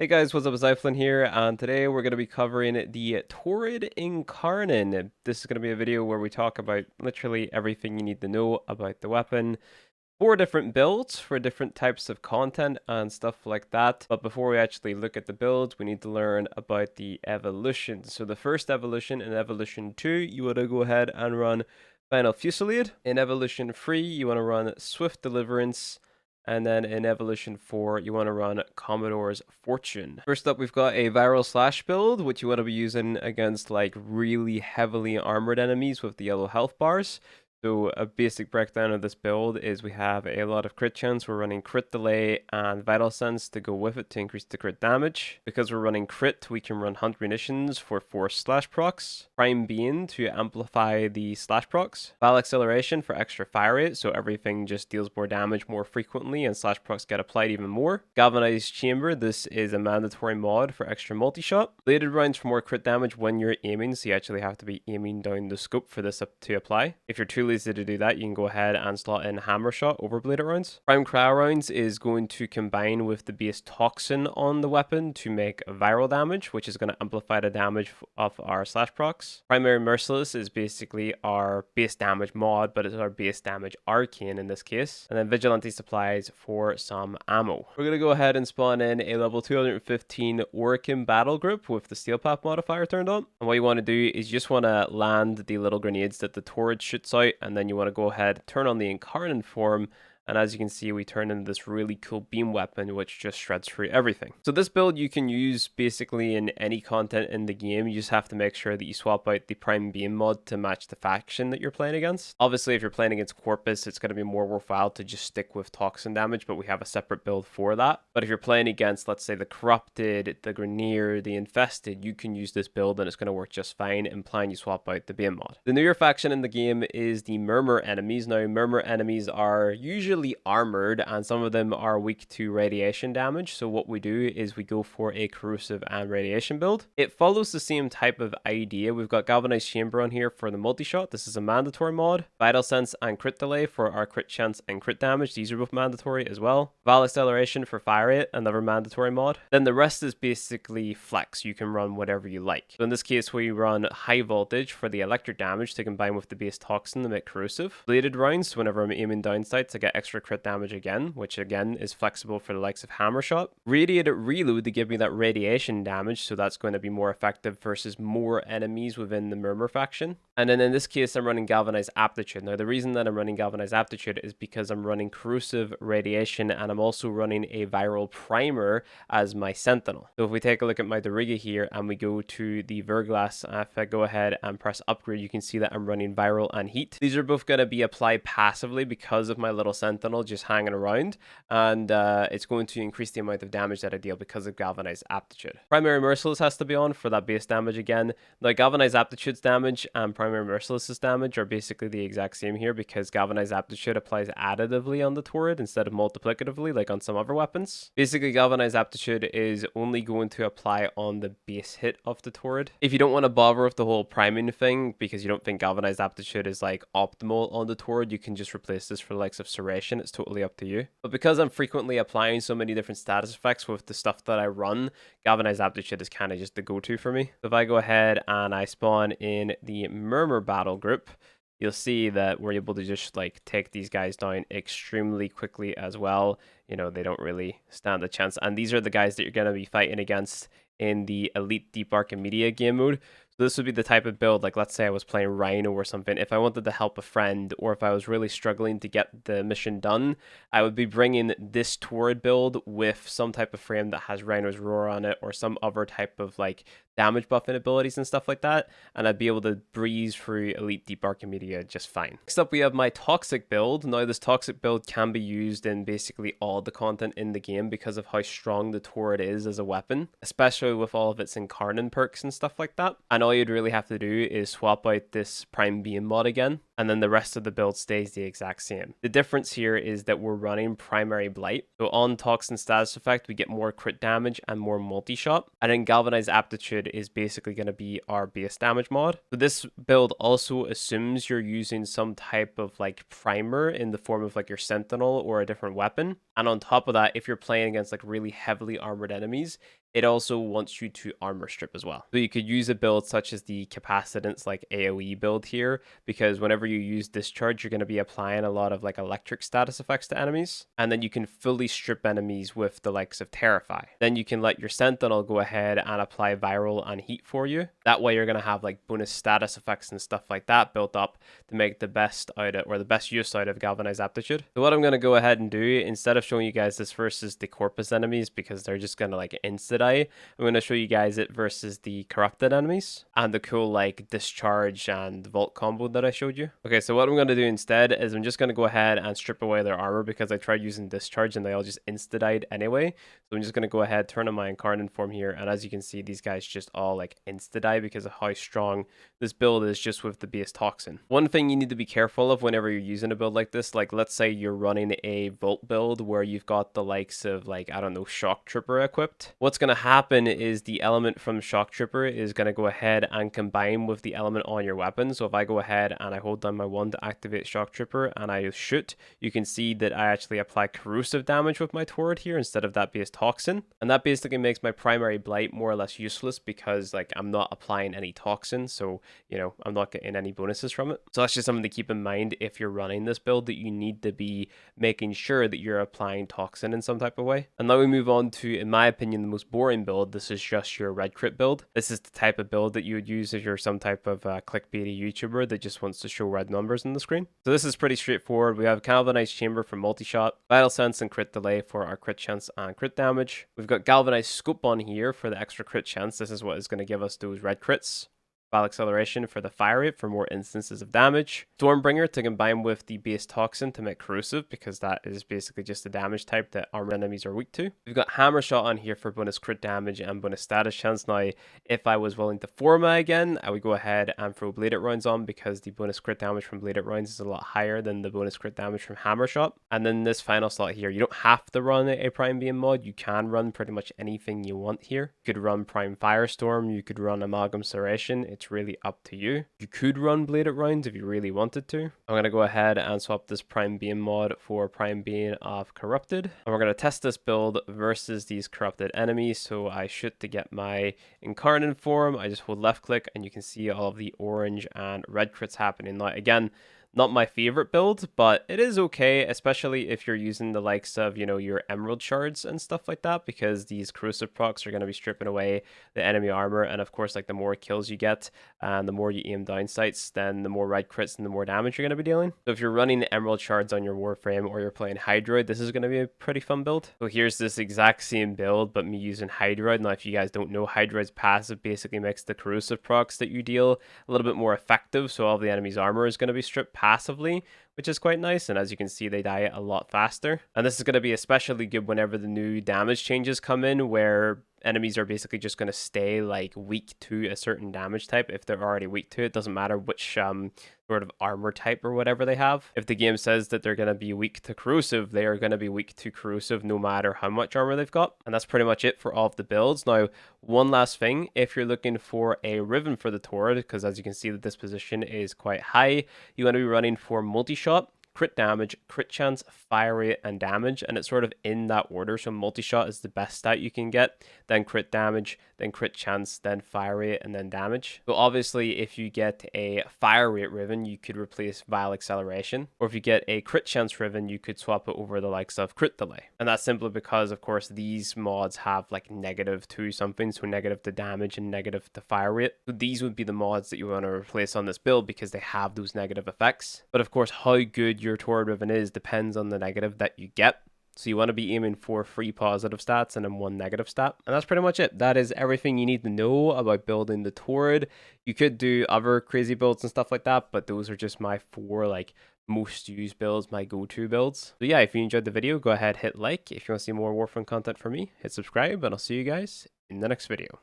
Hey guys, what's up? It's iFlynn here, and today we're going to be covering the Torid Incarnon. This is going to be a video where we talk about literally everything you need to know about the weapon, 4 different builds for different types of content and stuff like that. But before we actually look at the builds, we need to learn about the evolutions. So the first evolution, in Evolution 2, you want to go ahead and run Final Fusillade. In Evolution 3, you want to run Swift Deliverance. And then in Evolution 4, you want to run Commodore's Fortune. First up, we've got a Viral Slash build, which you want to be using against like really heavily armored enemies with the yellow health bars. So a basic breakdown of this build is we have a lot of crit chance. We're running crit delay and vital sense to go with it to increase the crit damage. Because we're running crit, we can run hunt munitions for 4 slash procs. Prime beam to amplify the slash procs. Val acceleration for extra fire rate, so everything just deals more damage more frequently and slash procs get applied even more. Galvanized chamber, this is a mandatory mod for extra multi-shot. Bladed rounds for more crit damage when you're aiming, so you actually have to be aiming down the scope for this to apply. If you're too lazy to do that, you can go ahead and slot in hammer shot over bladed rounds. Prime cryo rounds is going to combine with the base toxin on the weapon to make viral damage, which is going to amplify the damage of our slash procs. Primary merciless is basically our base damage mod, but it's our base damage arcane in this case. And then vigilante supplies for some ammo. We're going to go ahead and spawn in a level 215 Orkin battle group with the steel path modifier turned on. And what you want to do is you just want to land the little grenades that the Torid shoots out, and then you want to go ahead, turn on the Incarnon form, and as you can see, we turn into this really cool beam weapon, which just shreds through everything. So this build you can use basically in any content in the game. You just have to make sure that you swap out the prime beam mod to match the faction that you're playing against. Obviously, if you're playing against Corpus, it's going to be more worthwhile to just stick with toxin damage, but we have a separate build for that. But if you're playing against, let's say, the Corrupted, the Grenier, the Infested, you can use this build and it's going to work just fine, implying you swap out the beam mod. The newer faction in the game is the Murmur enemies. Now, Murmur enemies are usually armored and some of them are weak to radiation damage, so what we do is we go for a corrosive and radiation build. It follows the same type of idea. We've got galvanized chamber on here for the multi-shot. This is a mandatory mod. Vital sense and crit delay for our crit chance and crit damage, these are both mandatory as well. Val acceleration for fire rate, another mandatory mod. Then the rest is basically flex. You can run whatever you like. So in this case, we run high voltage for the electric damage to combine with the base toxin to make corrosive. Bladed rounds, whenever I'm aiming down sights, I get extra crit damage again, which again is flexible for the likes of hammer shot. Radiated reload to give me that radiation damage, so that's going to be more effective versus more enemies within the Murmur faction. And then in this case, I'm running galvanized aptitude. Now the reason that I'm running galvanized aptitude is because I'm running corrosive radiation and I'm also running a viral primer as my sentinel. So if we take a look at my Doriga here and we go to the Verglass, if I go ahead and press upgrade, you can see that I'm running viral and heat. These are both going to be applied passively because of my little sentinel just hanging around, and it's going to increase the amount of damage that I deal because of galvanized aptitude. Primary merciless has to be on for that base damage again. Now galvanized aptitude's damage and primary merciless's damage are basically the exact same here because galvanized aptitude applies additively on the Torid instead of multiplicatively like on some other weapons. Basically galvanized aptitude is only going to apply on the base hit of the Torid. If you don't want to bother with the whole priming thing because you don't think galvanized aptitude is like optimal on the Torid, you can just replace this for the likes of Serration. It's totally up to you. But because I'm frequently applying so many different status effects with the stuff that I run, galvanized aptitude is kind of just the go-to for me. So if I go ahead and I spawn in the Murmur battle group, you'll see that we're able to just like take these guys down extremely quickly as well. You know, they don't really stand a chance. And these are the guys that you're going to be fighting against in the Elite Deep Archimedia game mode. So this would be the type of build, like let's say I was playing Rhino or something. If I wanted to help a friend or if I was really struggling to get the mission done, I would be bringing this Torid build with some type of frame that has Rhino's Roar on it or some other type of like damage buffing abilities and stuff like that, and I'd be able to breeze through Elite Deep Archimedia just fine. Next up, we have my Toxic build. Now, this Toxic build can be used in basically all the content in the game because of how strong the Torid is as a weapon, especially with all of its Incarnon perks and stuff like that. And all you'd really have to do is swap out this Prime Beam mod again, and then the rest of the build stays the exact same. The difference here is that we're running primary blight. So on toxin status effect, we get more crit damage and more multi-shot. And then galvanized aptitude is basically going to be our base damage mod. So this build also assumes you're using some type of like primer in the form of like your sentinel or a different weapon. And on top of that, if you're playing against like really heavily armored enemies, it also wants you to armor strip as well. So you could use a build such as the capacitance like AoE build here, because whenever you use discharge, you're going to be applying a lot of like electric status effects to enemies. And then you can fully strip enemies with the likes of Terrify. Then you can let your sentinel go ahead and apply viral and heat for you. That way you're going to have like bonus status effects and stuff like that built up to make the best out of, or the best use out of galvanized aptitude. So what I'm going to go ahead and do, instead of showing you guys this versus the corpus enemies, because they're just going to like insta die, I'm going to show you guys it versus the corrupted enemies and the cool like discharge and vault combo that I showed you. Okay, so what I'm going to do instead is I'm just going to go ahead and strip away their armor, because I tried using discharge and they all just insta died anyway. So I'm just going to go ahead, turn on my Incarnon form here, and as you can see, these guys just all like insta die because of how strong this build is just with the base toxin. One thing you need to be careful of whenever you're using a build like this, like let's say you're running a vault build where you've got the likes of like, I don't know, shock trooper equipped. What's going to happen is the element from shock trooper is going to go ahead and combine with the element on your weapon. So if I go ahead and I hold down my 1 to activate shock trooper and I shoot, you can see that I actually apply corrosive damage with my Torid here instead of that base toxin. And that basically makes my primary blight more or less useless, because like I'm not applying any toxin, so you know I'm not getting any bonuses from it. So that's just something to keep in mind if you're running this build, that you need to be making sure that you're applying toxin in some type of way. And now we move on to, in my opinion, the most boring build. This is just your red crit build. This is the type of build that you would use if you're some type of clickbaity YouTuber that just wants to show red numbers on the screen. So this is pretty straightforward. We have galvanized chamber for multi-shot, vital sense and crit delay for our crit chance and crit damage. We've got galvanized scope on here for the extra crit chance. This is what is going to give us those red crits. File acceleration for the fire rate for more instances of damage. Stormbringer to combine with the base toxin to make corrosive, because that is basically just a damage type that armored enemies are weak to. We've got hammer shot on here for bonus crit damage and bonus status chance. Now, if I was willing to forma again, I would go ahead and throw bladed rounds on, because the bonus crit damage from bladed rounds is a lot higher than the bonus crit damage from hammer shot. And then this final slot here, you don't have to run a prime beam mod. You can run pretty much anything you want here. You could run prime firestorm, you could run amalgam serration. It's really up to you. You could run bladed rounds if you really wanted to. I'm going to go ahead and swap this prime beam mod for prime beam of corrupted, and we're going to test this build versus these corrupted enemies. So I shoot to get my Incarnon form. I just hold left click and you can see all of the orange and red crits happening. Now again, not my favorite build, but it is okay, especially if you're using the likes of, you know, your emerald shards and stuff like that, because these corrosive procs are going to be stripping away the enemy armor. And of course, like the more kills you get and the more you aim down sights, then the more red crits and the more damage you're going to be dealing. So if you're running emerald shards on your Warframe or you're playing Hydroid, this is going to be a pretty fun build. So here's this exact same build, but me using Hydroid. Now, if you guys don't know, Hydroid's passive basically makes the corrosive procs that you deal a little bit more effective. So all the enemy's armor is going to be stripped passively, which is quite nice. And as you can see, they die a lot faster. And this is going to be especially good whenever the new damage changes come in, where enemies are basically just going to stay like weak to a certain damage type. If they're already weak to it, doesn't matter which sort of armor type or whatever they have. If the game says that they're going to be weak to corrosive, they are going to be weak to corrosive no matter how much armor they've got. And that's pretty much it for all of the builds. Now, one last thing, if you're looking for a Riven for the Torid, because as you can see the disposition is quite high, you want to be running for multi-shot, crit damage, crit chance, fire rate, and damage, and it's sort of in that order. So multi-shot is the best stat you can get, then crit damage, then crit chance, then fire rate, and then damage. So obviously, if you get a fire rate Riven, you could replace vile acceleration, or if you get a crit chance Riven, you could swap it over the likes of crit delay. And that's simply because, of course, these mods have like negative to something, so negative to damage and negative to fire rate. So these would be the mods that you want to replace on this build, because they have those negative effects. But of course, how good your Torid Riven is depends on the negative that you get. So you want to be aiming for 3 positive stats and then 1 negative stat. And that's pretty much it. That is everything you need to know about building the Torid. You could do other crazy builds and stuff like that, but those are just my 4 like most used builds, my go-to builds. So yeah, if you enjoyed the video, go ahead, hit like. If you want to see more Warframe content from me, hit subscribe, and I'll see you guys in the next video.